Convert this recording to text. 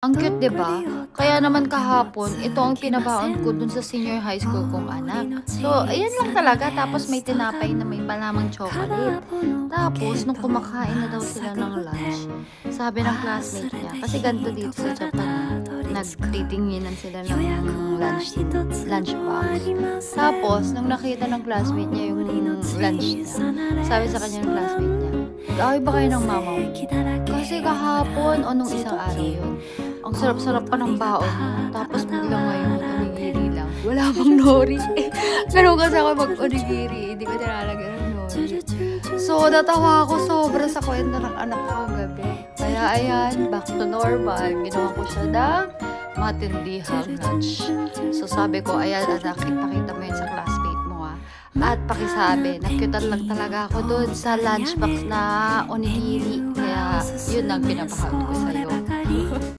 Ang cute, 'di ba? Kaya naman kahapon, ito ang pinabaon ko dun sa senior high school kong anak. So, ayan lang talaga. Tapos may tinapay na may malamang chocolate. Tapos, nung kumakain na daw sila ng lunch, sabi ng classmate niya, kasi ganito dito sa Japan, nagtitinginan sila ng lunch box. Tapos, nung nakita ng classmate niya yung lunch niya, sabi sa kanya ng classmate niya, "Ay ba kayo ng mama mo?" Kasi kahapon o nung isang araw yun, ang sarap-sarap pa ng baon mo, tapos biglang ngayon onigiri lang. Wala pang nori. Gano'n kasi ako mag-onigiri, hindi ko nilalagyan ng nori. So, natawa ako sobra sa kwento ng anak ko gabi. Kaya ayan, back to normal. Ginawa ko siya ng matindihang lunch. So, sabi ko, ayan anak, ipakita mo yun sa classmate mo ha. At pakisabi, nakyutan lang talaga ako dun sa lunchbox na onigiri. Kaya, yun ang pinapahag ko sa'yo.